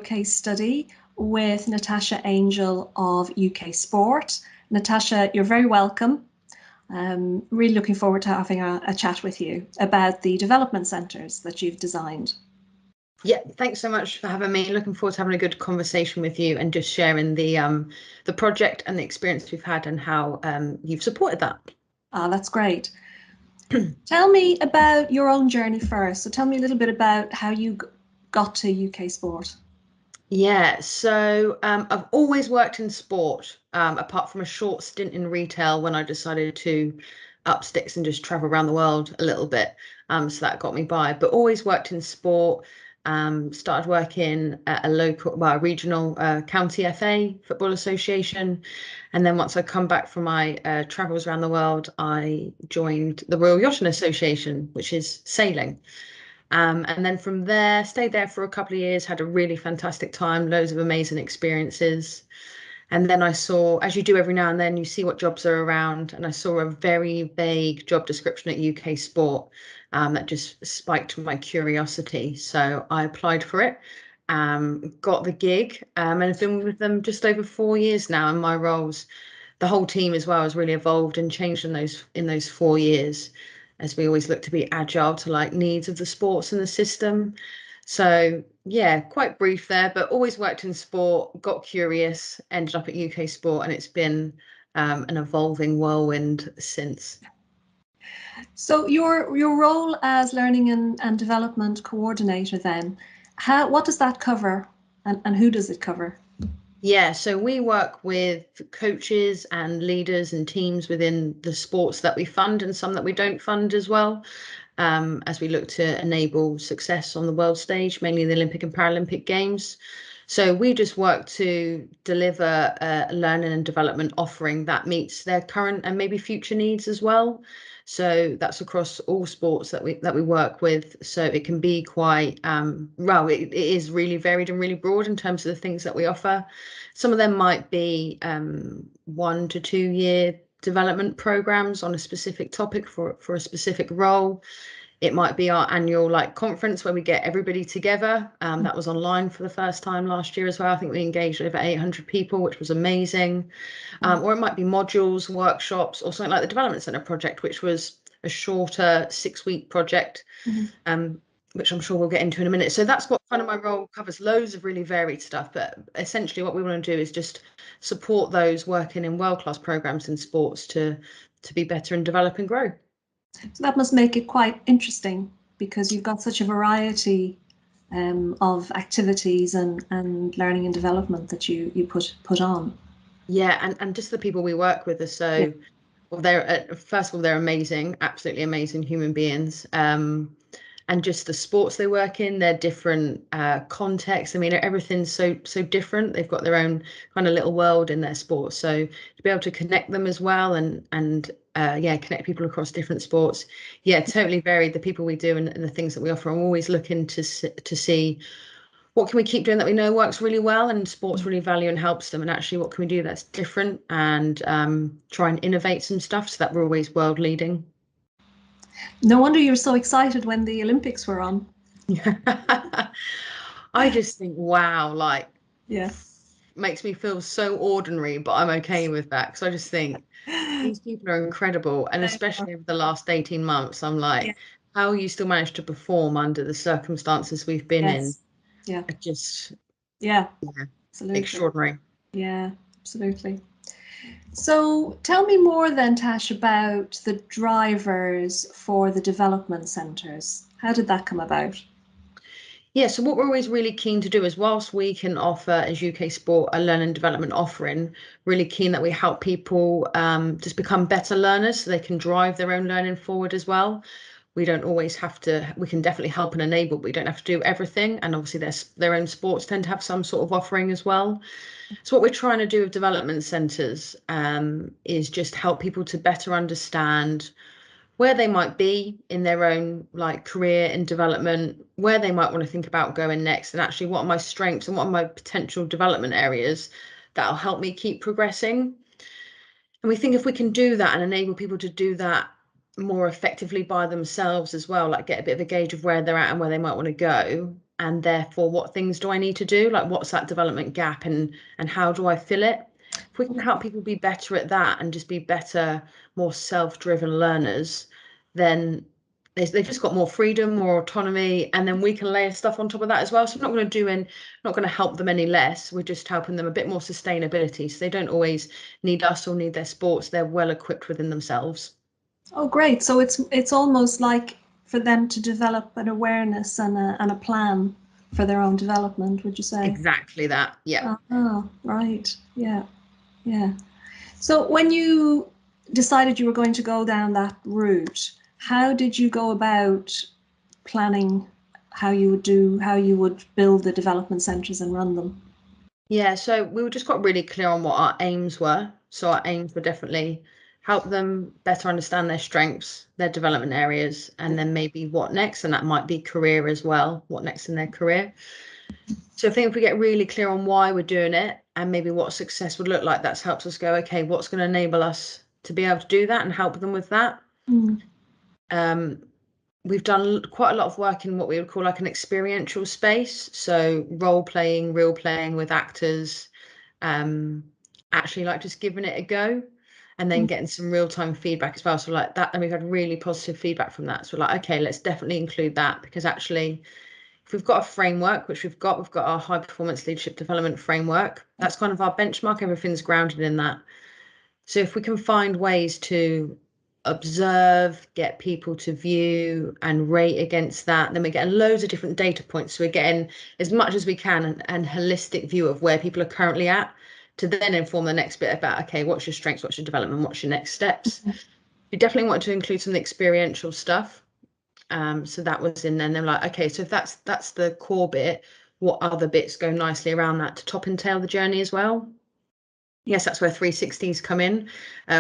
case study with Natasha Angel of UK Sport. Natasha, you're very welcome. Really looking forward to having a chat with you about the development centres that you've designed. Yeah, thanks so much for having me. Looking forward to having a good conversation with you and just sharing the project and the experience we've had and how you've supported that. That's great. Tell me about your own journey first. So tell me a little bit about how you got to UK Sport. Yeah, so I've always worked in sport, apart from a short stint in retail when I decided to up sticks and just travel around the world a little bit. So that got me by, but always worked in sport. Started working at a regional county FA football association, and then once I come back from my travels around the world, I joined the Royal Yachting Association, which is sailing. And then from there, stayed there for a couple of years, had a really fantastic time, loads of amazing experiences. And then I saw, as you do every now and then, you see what jobs are around. And I saw a very vague job description at UK Sport that just spiked my curiosity. So I applied for it, got the gig, and have been with them just over 4 years now. And my roles, the whole team as well, has really evolved and changed in those 4 years, as we always look to be agile to like needs of the sports and the system. So yeah, quite brief there, but always worked in sport, got curious, ended up at UK Sport, and it's been an evolving whirlwind since. So your role as learning and development coordinator then, what does that cover and who does it cover? Yeah, so we work with coaches and leaders and teams within the sports that we fund and some that we don't fund as well, as we look to enable success on the world stage, mainly the Olympic and Paralympic Games. So we just work to deliver a learning and development offering that meets their current and maybe future needs as well. So that's across all sports that we work with. So it can be quite it is really varied and really broad in terms of the things that we offer. Some of them might be 1 to 2 year development programs on a specific topic for a specific role. It might be our annual conference where we get everybody together. That was online for the first time last year as well. I think we engaged over 800 people, which was amazing. Or it might be modules, workshops, or something like the Development Centre project, which was a shorter 6-week project, which I'm sure we'll get into in a minute. So that's what kind of my role covers, loads of really varied stuff. But essentially what we want to do is just support those working in world-class programs in sports to be better and develop and grow. So that must make it quite interesting because you've got such a variety of activities and learning and development that you put on. Yeah, and just the people we work with are so, well, they're first of all, they're amazing, absolutely amazing human beings. And just the sports they work in, their different contexts. I mean, everything's so different. They've got their own kind of little world in their sports. So to be able to connect them as well and connect people across different sports. Yeah, totally varied. The people we do and the things that we offer. I'm always looking to see what can we keep doing that we know works really well and sports really value and helps them, and actually what can we do that's different and try and innovate some stuff so that we're always world leading. No wonder you were so excited when the Olympics were on. I just think, wow, yeah, makes me feel so ordinary, but I'm okay with that because I just think these people are incredible, and especially over the last 18 months, I'm like, how you still manage to perform under the circumstances we've been in. Yeah. Just absolutely. Extraordinary. Yeah, absolutely. So tell me more then, Tash, about the drivers for the development centres. How did that come about? Yeah, so what we're always really keen to do is, whilst we can offer as UK Sport a learning and development offering, really keen that we help people just become better learners so they can drive their own learning forward as well. We don't always have to, we can definitely help and enable, but we don't have to do everything. And obviously their own sports tend to have some sort of offering as well. So what we're trying to do with development centres is just help people to better understand where they might be in their own career and development, where they might want to think about going next, and actually what are my strengths and what are my potential development areas that'll help me keep progressing. And we think if we can do that and enable people to do that more effectively by themselves as well, get a bit of a gauge of where they're at and where they might want to go, and therefore what things do I need to do, like what's that development gap, and how do I fill it. If we can help people be better at that and just be better, more self-driven learners, then they've just got more freedom, more autonomy, and then we can layer stuff on top of that as well. So I'm not going to help them any less. We're just helping them a bit more sustainability, so they don't always need us or need their sports. They're well equipped within themselves. Oh, great. So it's almost like for them to develop an awareness and a plan for their own development, would you say? Exactly that. Yeah. Oh, right. Yeah. Yeah. So when you decided you were going to go down that route, how did you go about planning how you would build the development centres and run them? Yeah, so we just got really clear on what our aims were. So our aims were definitely help them better understand their strengths, their development areas, and then maybe what next. And that might be career as well, what next in their career. So I think if we get really clear on why we're doing it and maybe what success would look like, that helps us go, okay, what's going to enable us to be able to do that and help them with that. We've done quite a lot of work in what we would call like an experiential space. So role playing, real playing with actors, actually like just giving it a go and then getting some real-time feedback as well. So like that, and we've had really positive feedback from that. So we're like, okay, let's definitely include that, because actually if we've got a framework, which we've got our high performance leadership development framework. That's kind of our benchmark. Everything's grounded in that. So if we can find ways to observe, get people to view and rate against that, then we're getting loads of different data points. So we're getting as much as we can an holistic view of where people are currently at, to then inform the next bit about, okay, what's your strengths, what's your development, what's your next steps. We definitely want to include some experiential stuff. So that was in there. And they're like, okay, so if that's the core bit, what other bits go nicely around that to top and tail the journey as well? Yes, that's where 360s come in.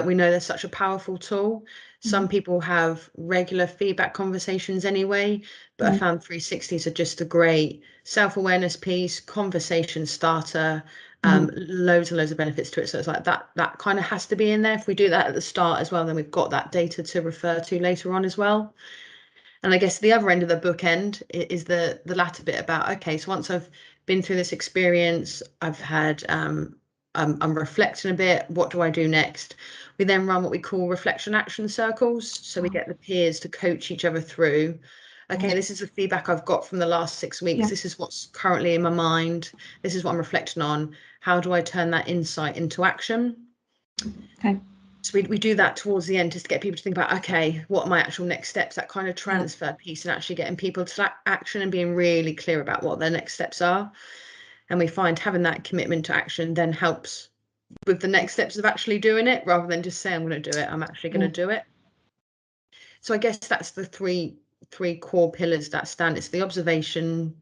We know they're such a powerful tool. Some people have regular feedback conversations anyway, but I found 360s are just a great self-awareness piece, conversation starter, loads and loads of benefits to it. So it's like that kind of has to be in there. If we do that at the start as well, then we've got that data to refer to later on as well. And I guess the other end of the bookend is the latter bit about, okay, so once I've been through this experience, I've had I'm reflecting a bit, what do I do next? We then run what we call reflection action circles. So we get the peers to coach each other through, okay, this is the feedback I've got from the last 6 weeks. This is what's currently in my mind. This is what I'm reflecting on. How do I turn that insight into action? Okay. So we do that towards the end, just to get people to think about, okay, what are my actual next steps, that kind of transfer piece, and actually getting people to action and being really clear about what their next steps are. And we find having that commitment to action then helps with the next steps of actually doing it, rather than just saying, I'm going to do it, I'm actually going to do it. So I guess that's the three core pillars that stand. It's the observation,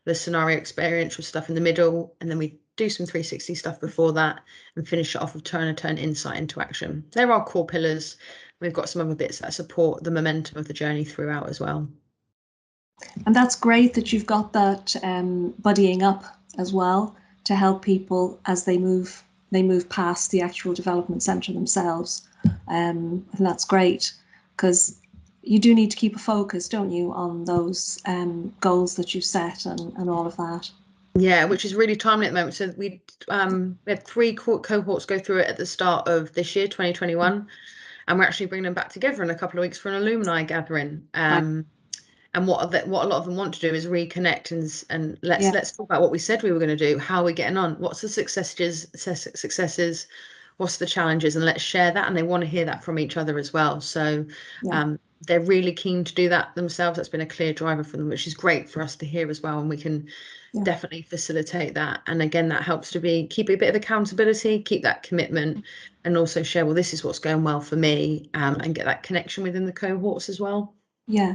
the scenario experiential stuff in the middle, and then we do some 360 stuff before that and finish it off with turn insight into action. They're our core pillars. We've got some other bits that support the momentum of the journey throughout as well. And that's great that you've got that buddying up as well to help people as they move past the actual development centre themselves. And that's great, because you do need to keep a focus, don't you, on those goals that you set and all of that. Yeah, which is really timely at the moment. So we had 3 cohorts go through it at the start of this year, 2021, and we're actually bringing them back together in a couple of weeks for an alumni gathering. And what a lot of them want to do is reconnect and let's talk about what we said we were going to do. How are we getting on? What's the successes? What's the challenges? And let's share that. And they want to hear that from each other as well. So they're really keen to do that themselves. That's been a clear driver for them, which is great for us to hear as well. And we can definitely facilitate that. And again, that helps to keep a bit of accountability, keep that commitment, and also share, well, this is what's going well for me, and get that connection within the cohorts as well. Yeah.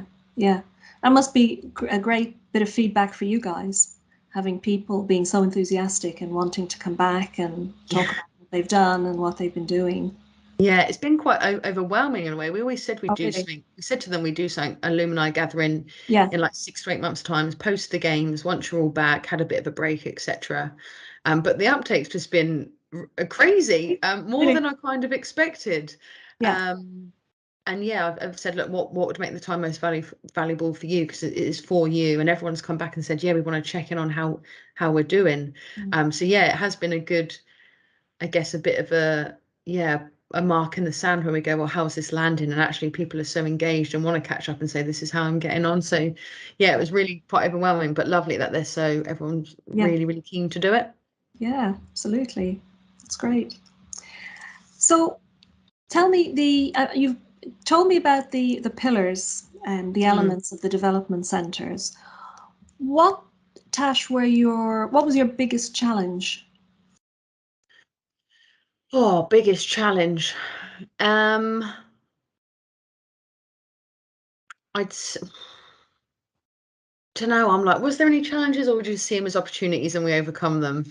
That must be a great bit of feedback for you guys, having people being so enthusiastic and wanting to come back and talk about what they've done and what they've been doing. Yeah, it's been quite overwhelming in a way. We always said we'd do really? something. We said to them we'd do something, alumni gathering in like 6 to 8 months' time, post the games, once you're all back, had a bit of a break, etc. But the uptake's just been crazy, more than I kind of expected. yeah, I've said, look, what would make the time most valuable for you, because it is for you, and everyone's come back and said, yeah, we want to check in on how we're doing. So yeah, it has been a good, I guess, a bit of a mark in the sand when we go, well, how's this landing? And actually people are so engaged and want to catch up and say, this is how I'm getting on. So yeah, it was really quite overwhelming, but lovely that everyone's Yeah. really, really keen to do it. Yeah, absolutely. That's great. So tell me, you've told me about the pillars and the elements of the development centres. What, Tash, what was your biggest challenge? Oh, biggest challenge. I'd don't know. I'm like, was there any challenges, or would you see them as opportunities and we overcome them?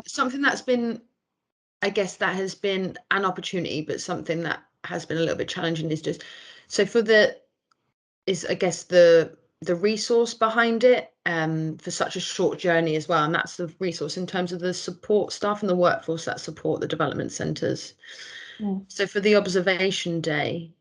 Something that's been, I guess, that has been an opportunity, but something that has been a little bit challenging is just, so I guess the resource behind it, for such a short journey as well, and that's the resource in terms of the support staff and the workforce that support the development centres. So for the observation day,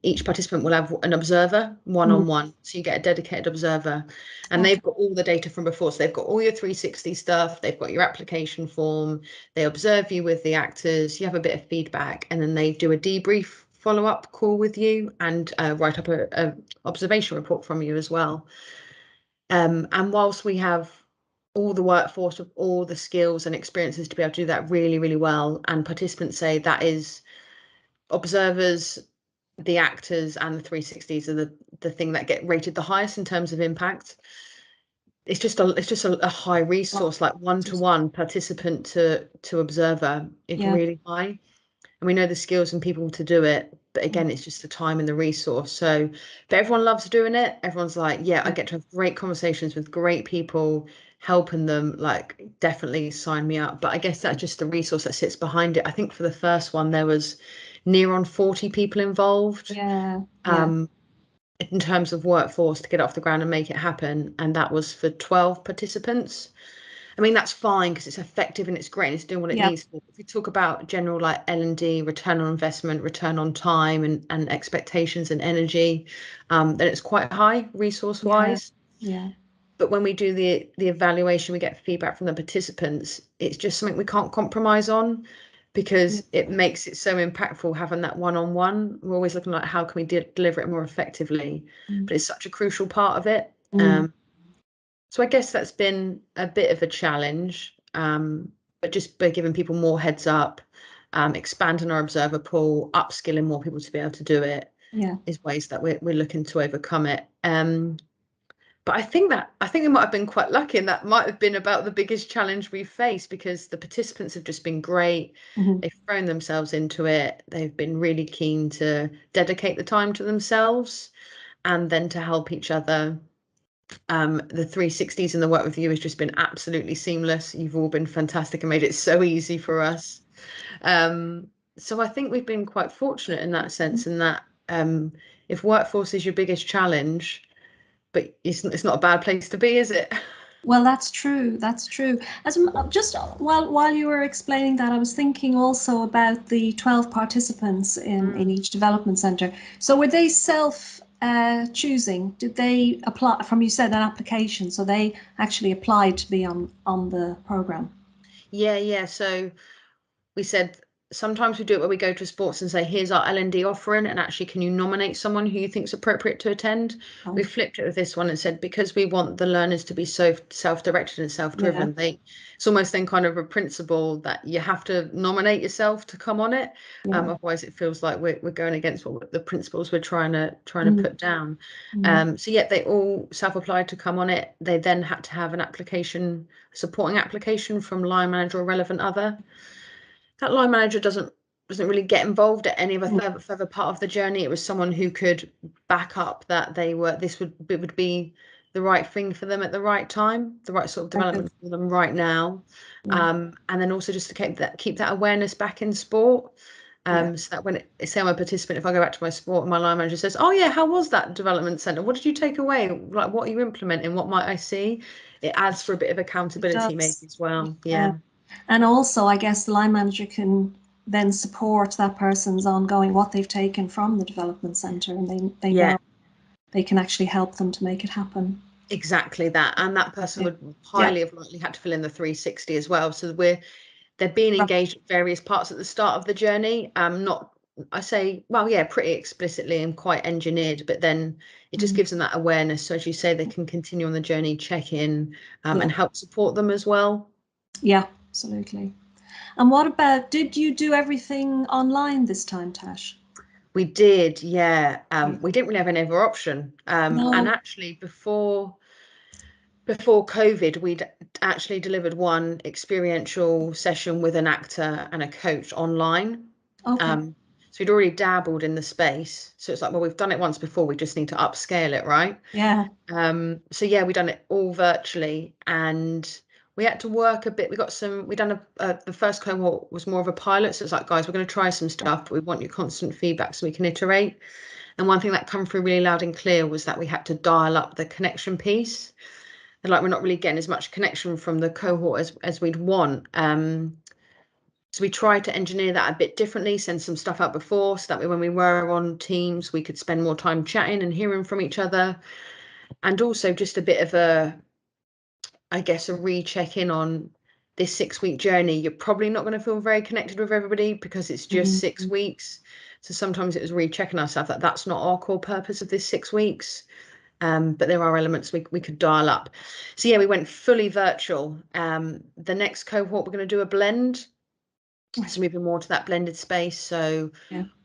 each participant will have an observer one-on-one. So you get a dedicated observer, and they've got all the data from before. So they've got all your 360 stuff, they've got your application form, they observe you with the actors, you have a bit of feedback, and then they do a debrief follow-up call with you and write up a observation report from you as well. And whilst we have all the workforce of all the skills and experiences to be able to do that really, really well, and participants say that is observers, the actors, and the 360s are the thing that get rated the highest in terms of impact. It's just a high resource, like one-to-one participant to observer is really high. And we know the skills and people to do it, but again, it's just the time and the resource. So, but everyone loves doing it. Everyone's like, yeah, I get to have great conversations with great people, helping them, like, definitely sign me up. But I guess that's just the resource that sits behind it. I think for the first one, there was near on 40 people involved. In terms of workforce to get it off the ground and make it happen. And that was for 12 participants. I mean, that's fine because it's effective and it's great and it's doing what it needs to. If you talk about general, like, L&D, return on investment, return on time, and expectations and energy, then it's quite high resource wise. But when we do the evaluation, we get feedback from the participants. It's just something we can't compromise on, because it makes it so impactful having that one-on-one. We're always looking at how can we deliver it more effectively, but it's such a crucial part of it. So I guess that's been a bit of a challenge, but just by giving people more heads up, expanding our observer pool, upskilling more people to be able to do it, is ways that we're looking to overcome it. But I think we might have been quite lucky, and that might have been about the biggest challenge we've faced, because the participants have just been great. They've thrown themselves into it. They've been really keen to dedicate the time to themselves and then to help each other. The 360s and the work with you has just been absolutely seamless. You've all been fantastic and made it so easy for us. So I think we've been quite fortunate in that sense, in that if workforce is your biggest challenge, but it's not a bad place to be, is it? Well, that's true. That's true. Just while you were explaining that, I was thinking also about the 12 participants in each development centre. So were they self choosing? Did they apply from, you said, an application? So they actually applied to be on the programme? Yeah. So we said sometimes we do it where we go to sports and say, here's our L&D offering, and actually, can you nominate someone who you think is appropriate to attend? We flipped it with this one and said, because we want the learners to be so self-directed and self-driven, it's almost then kind of a principle that you have to nominate yourself to come on it. Otherwise it feels like we're going against what the principles we're trying to put down. So yeah, they all self-applied to come on it. They then had to have an application, supporting application from line manager or relevant other. That line manager doesn't really get involved at any of a further part of the journey. It was someone who could back up that this would be the right thing for them at the right time, the right sort of development for them right now. And then also just to keep that awareness back in sport. So that when say I'm a participant, if I go back to my sport and my line manager says, oh yeah, how was that development centre? What did you take away? Like, what are you implementing? What might I see? It adds for a bit of accountability maybe as well. Yeah. And also, I guess the line manager can then support that person's ongoing, what they've taken from the development centre, and they know they can actually help them to make it happen. Exactly that. And that person would highly have likely had to fill in the 360 as well. So they're being engaged at various parts at the start of the journey. Pretty explicitly and quite engineered, but then it just gives them that awareness. So as you say, they can continue on the journey, check in, and help support them as well. Yeah, absolutely. And what about, did you do everything online this time, Tash? We did, yeah. We didn't really have any other option. No. And actually before COVID, we'd actually delivered one experiential session with an actor and a coach online. Okay. So we'd already dabbled in the space. So it's like, well, we've done it once before, we just need to upscale it, right? Yeah. So yeah, we've done it all virtually, and we had to work a bit. The first cohort was more of a pilot. So it's like, guys, we're going to try some stuff, but we want your constant feedback so we can iterate. And one thing that come through really loud and clear was that we had to dial up the connection piece. And like, we're not really getting as much connection from the cohort as we'd want. So we tried to engineer that a bit differently, send some stuff out before, so that when we were on Teams, we could spend more time chatting and hearing from each other. And also just a bit of a recheck in on this 6-week journey. You're probably not going to feel very connected with everybody because it's just 6 weeks. So sometimes it was rechecking ourselves that that's not our core purpose of this 6 weeks. But there are elements we could dial up. So yeah, we went fully virtual. The next cohort, we're going to do a blend. So moving more to that blended space. So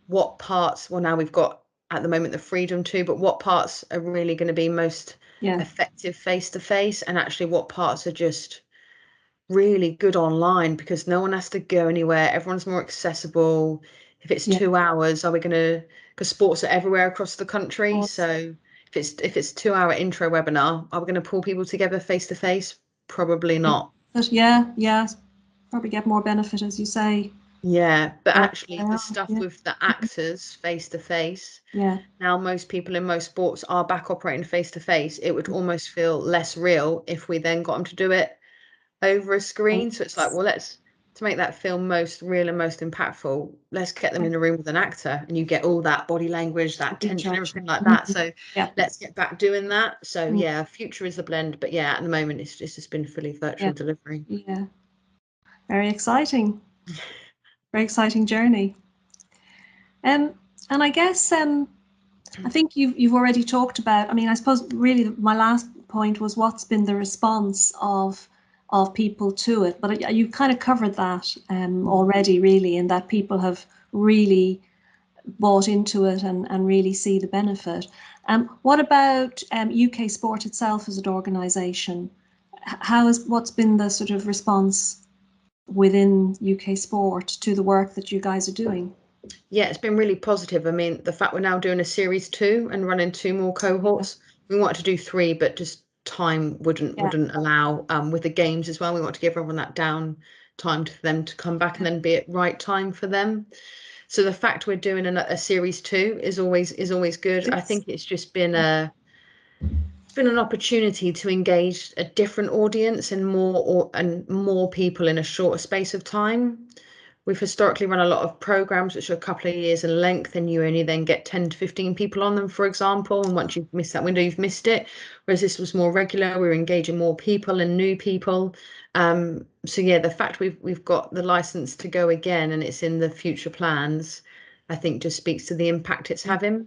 what parts, well, now we've got at the moment the freedom to, but what parts are really going to be most effective face-to-face, and actually what parts are just really good online because no one has to go anywhere. Everyone's more accessible. If it's 2 hours, are we going to, because sports are everywhere across the country. So if it's 2-hour intro webinar, are we going to pull people together face-to-face? Probably not. But probably get more benefit, as you say. Yeah, but actually the stuff with the actors face to face, now most people in most sports are back operating face to face. It would almost feel less real if we then got them to do it over a screen. So it's like, well, to make that feel most real and most impactful, let's get them in a room with an actor, and you get all that body language, that tension, everything like that. So let's get back doing that. So yeah, future is the blend, but yeah, at the moment it's just been fully virtual delivery. Yeah, very exciting. Very exciting journey. And I guess I think you've already talked about, I mean, I suppose really my last point was what's been the response of people to it, but you kind of covered that already, really, in that people have really bought into it and really see the benefit. What about UK Sport itself as an organisation? What's been the sort of response within UK Sport to the work that you guys are doing? Yeah, it's been really positive. I mean, the fact we're now doing a series 2 and running 2 more cohorts. We wanted to do 3, but just time wouldn't allow. With the games as well, we want to give everyone that down time for them to come back and then be at right time for them. So the fact we're doing a series 2 is always good. I think it's just been an opportunity to engage a different audience and more people in a shorter space of time. We've historically run a lot of programs which are a couple of years in length, and you only then get 10 to 15 people on them, for example. And once you've missed that window, you've missed it. Whereas this was more regular. We were engaging more people and new people. So yeah, the fact we've got the license to go again and it's in the future plans, I think just speaks to the impact it's having.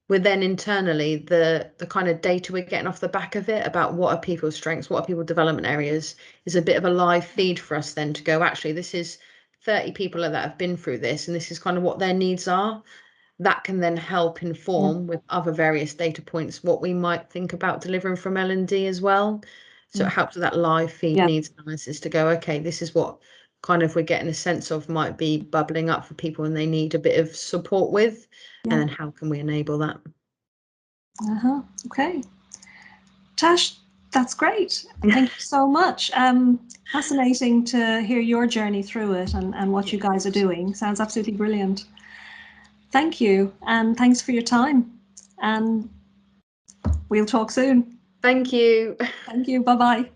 We're then internally the kind of data we're getting off the back of it about what are people's strengths, what are people's development areas, is a bit of a live feed for us then to go, actually, this is 30 people that have been through this, and this is kind of what their needs are. That can then help inform with other various data points what we might think about delivering from L&D as well. So it helps with that live feed needs analysis to go, okay, this is what kind of we're getting a sense of might be bubbling up for people and they need a bit of support with, and then how can we enable that? Okay. Tash, that's great. Thank you so much. Fascinating to hear your journey through it and what you guys are doing. Sounds absolutely brilliant. Thank you, and thanks for your time. And we'll talk soon. Thank you. Thank you. Bye-bye.